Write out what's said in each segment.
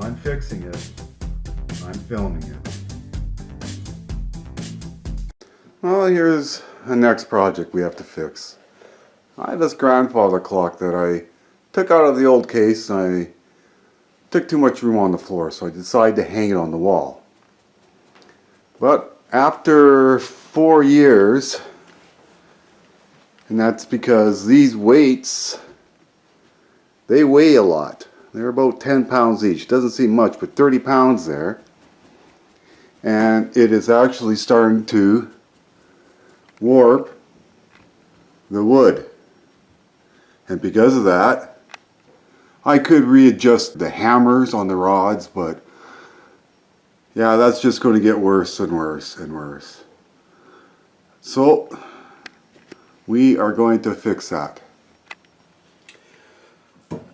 I'm fixing it. I'm filming it. Well, here's the next project we have to fix. I have this grandfather clock that I took out of the old case and I took too much room on the floor, so I decided to hang it on the wall. But after 4 years, and that's because these weights, they weigh a lot. They're about 10 pounds each. Doesn't seem much, but 30 pounds there. And it is actually starting to warp the wood. And because of that, I could readjust the hammers on the rods, but yeah, that's just going to get worse and worse and worse. So we are going to fix that.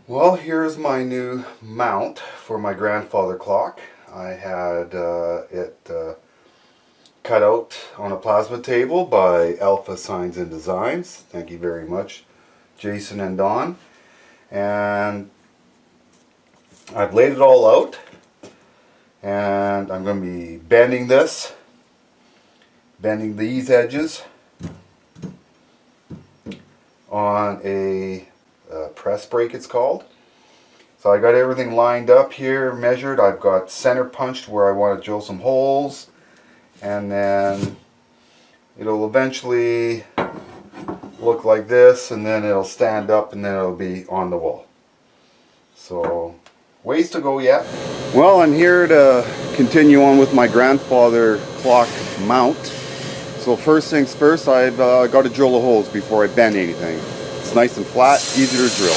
Well, here's my new mount for my grandfather clock. I had it cut out on a plasma table by Alpha Signs and Designs. Thank you very much, Jason and Don. And I've laid it all out, and I'm going to be bending these edges on a press brake, it's called. So I got everything lined up here, measured. I've got center punched where I want to drill some holes, and then it'll eventually look like this, and then it'll stand up, and then it'll be on the wall. So ways to go yet. Well, I'm here to continue on with my grandfather clock mount. So first things first, I've got to drill the holes before I bend anything. It's nice and flat, easy to drill.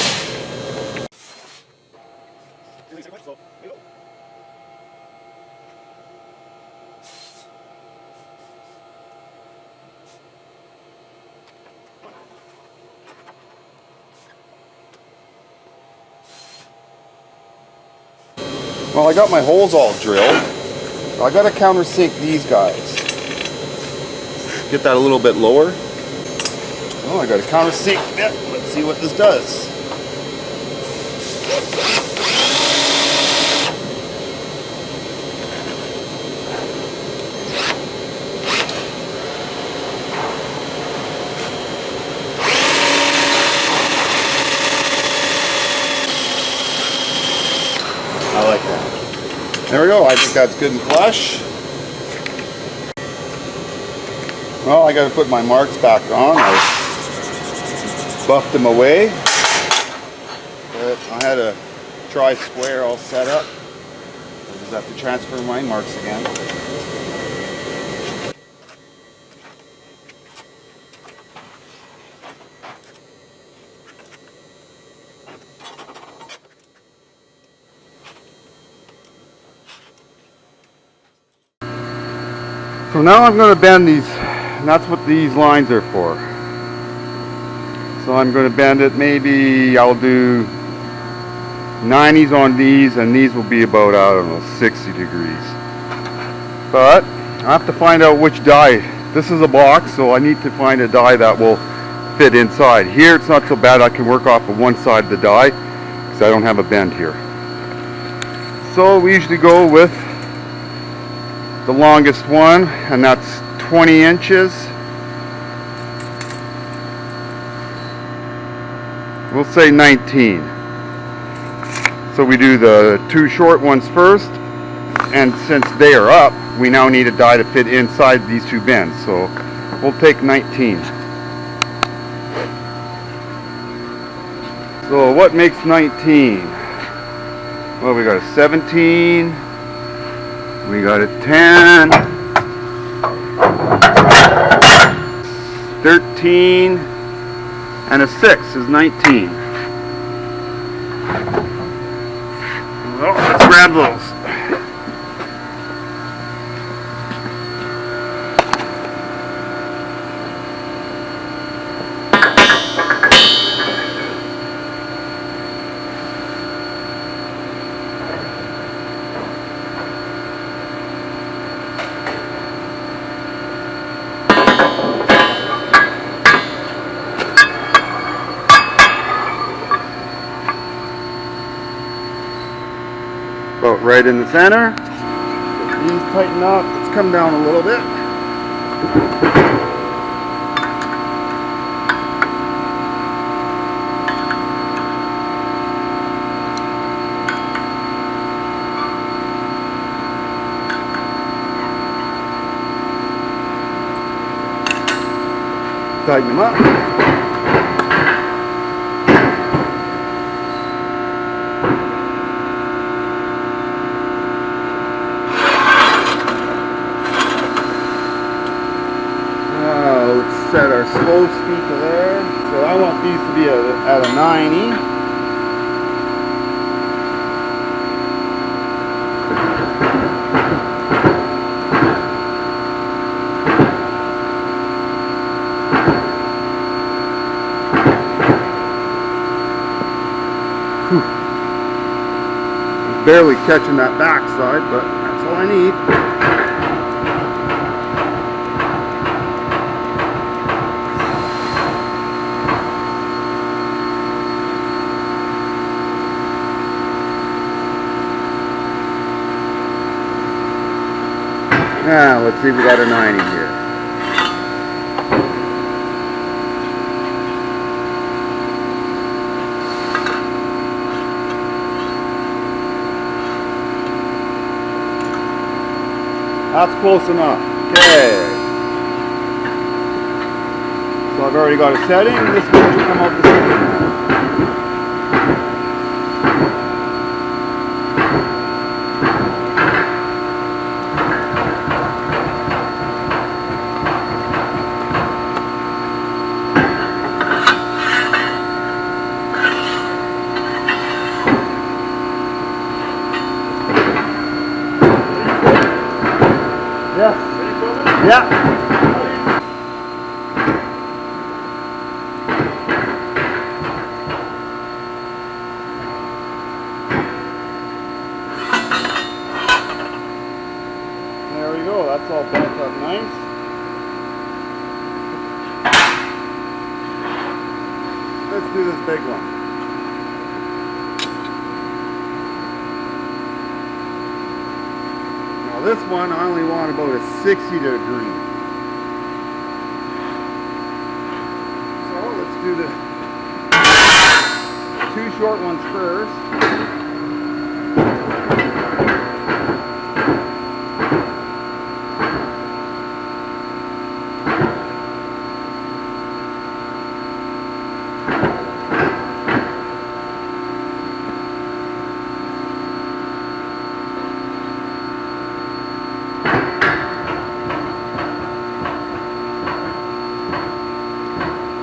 Well, I got my holes all drilled. I got to countersink these guys. Get that a little bit lower. Oh, I got to countersink that. Let's see what this does. I like that. There we go. I think that's good and flush. Well, I got to put my marks back on. I buffed them away. But I had a tri-square all set up. I just have to transfer my marks again. So now I'm going to bend these, and that's what these lines are for. So I'm going to bend it, maybe I'll do 90s on these, and these will be about, I don't know, 60 degrees. But I have to find out which die. This is a box, so I need to find a die that will fit inside. Here it's not so bad, I can work off of one side of the die, because I don't have a bend here. So we usually go with the longest one, and that's 20 inches. We'll say 19. So we do the two short ones first, and since they are up, we now need a die to fit inside these two bends. So we'll take 19. So what makes 19? Well, we got a 17, we got a 10, 13, and a 6 is 19. Well, let's grab those. About right in the center. Get these tighten up. Let's come down a little bit. Tighten them up. Now let's set our slow speed to there. So I want these to be at a 90. Barely catching that backside, but that's all I need. Now let's see if we got a 90 here. That's close enough. Okay. So I've already got a setting. This one should come out the same now. Yeah. There we go. That's all bent up nice. Let's do this big one. This one I only want about a 60 degree. So let's do the two short ones first.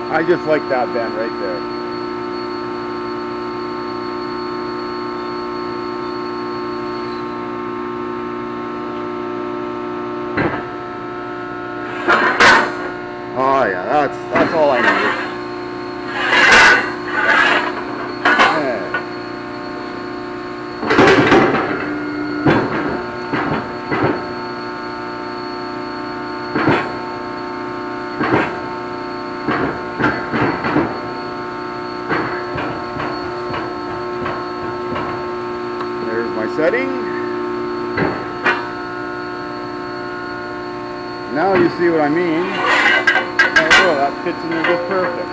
I just like that bend right there. Oh yeah, that's all I need. Setting. Now you see what I mean. There we go, that fits in there just perfect.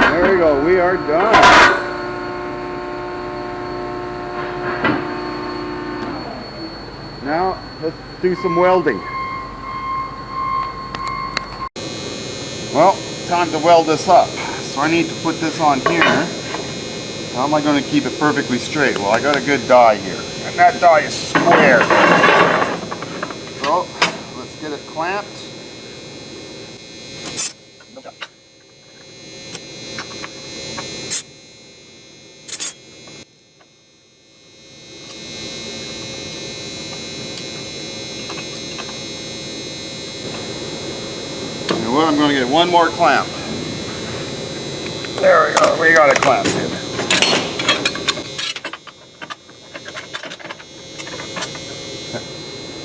There we go, we are done. Now, let's do some welding. Well, time to weld this up. So I need to put this on here. How am I going to keep it perfectly straight? Well, I got a good die here. And that die is square. I'm going to get one more clamp. There we go. We got a clamp in.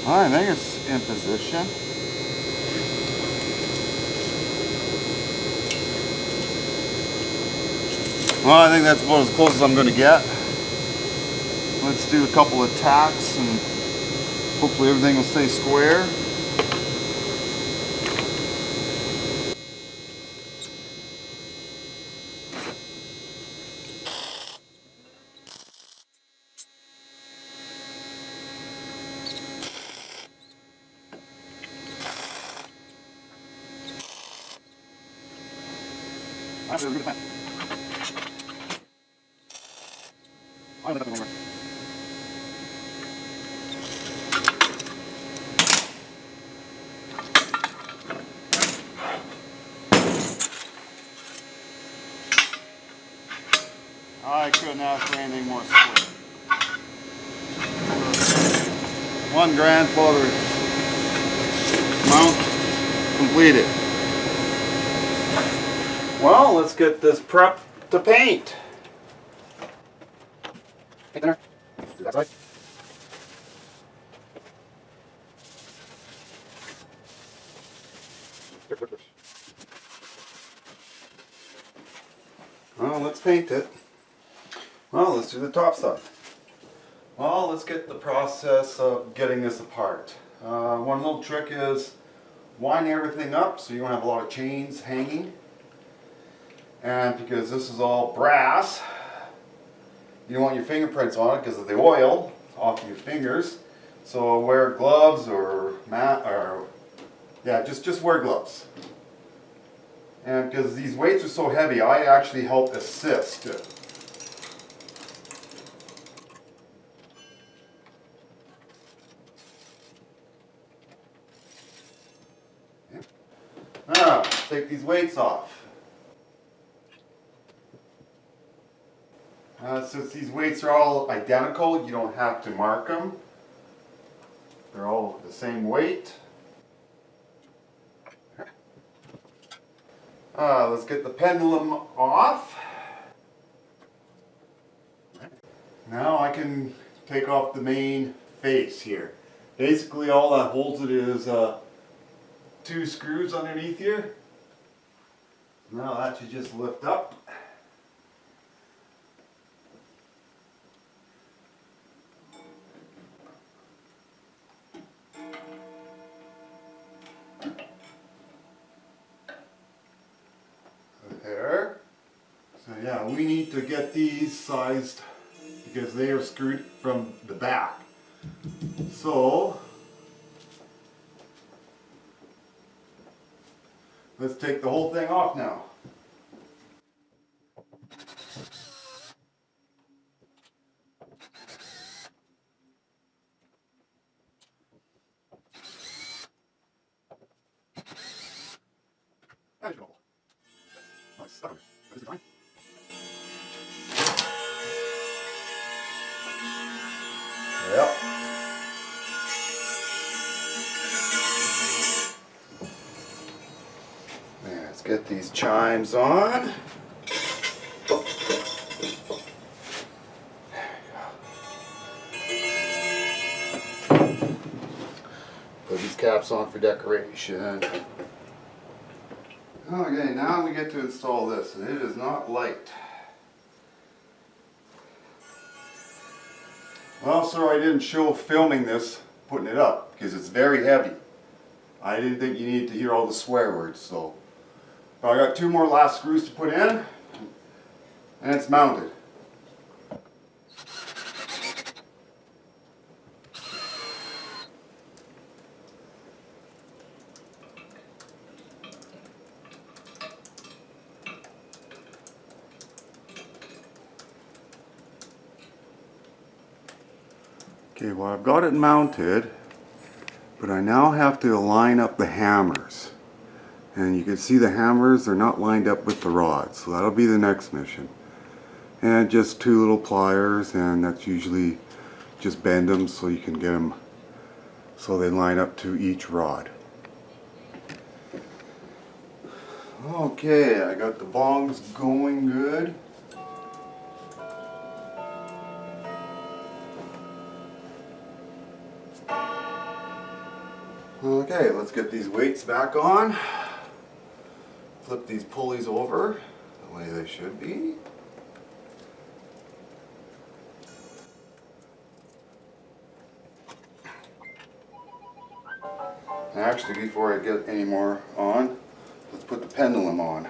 I think it's in position. Well, I think that's about as close as I'm going to get. Let's do a couple of tacks and hopefully everything will stay square. I couldn't ask for anything more square. One grandfather mount completed. Well, let's get this prep to paint. Paint thinner. Do that side. Well, let's paint it. Well, let's do the top side. Well, let's get the process of getting this apart. One little trick is wind everything up so you don't have a lot of chains hanging. And because this is all brass, you don't want your fingerprints on it because of the oil off your fingers. So wear gloves or just wear gloves. And because these weights are so heavy, I actually help assist it. Now, take these weights off. Since these weights are all identical, you don't have to mark them. They're all the same weight. Let's get the pendulum off. Now I can take off the main face here. Basically all that holds it is two screws underneath here. Now that should just lift up. There. So yeah, we need to get these sized because they are screwed from the back. So let's take the whole thing off now. Yep. Let's get these chimes on. Put these caps on for decoration. Okay, now we get to install this, and it is not light. Well, sir, I didn't show filming this, putting it up, because it's very heavy. I didn't think you needed to hear all the swear words, so. I got two more last screws to put in, and it's mounted. Okay, well I've got it mounted, but I now have to line up the hammers. And you can see the hammers, they're not lined up with the rods, so that'll be the next mission. And just two little pliers, and that's usually just bend them so you can get them so they line up to each rod. Okay, I got the bongs going good. Okay, let's get these weights back on. Flip these pulleys over the way they should be. Actually, before I get any more on, let's put the pendulum on.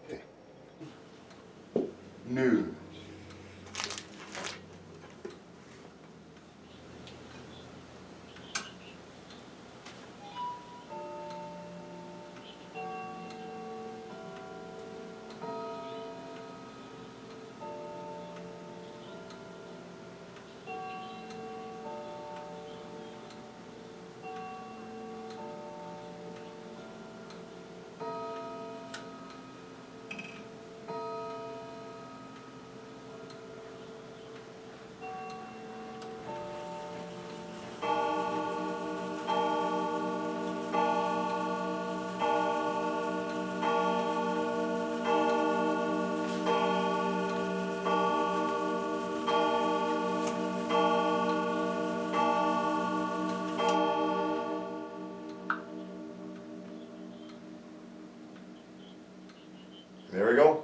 Okay. New. There we go.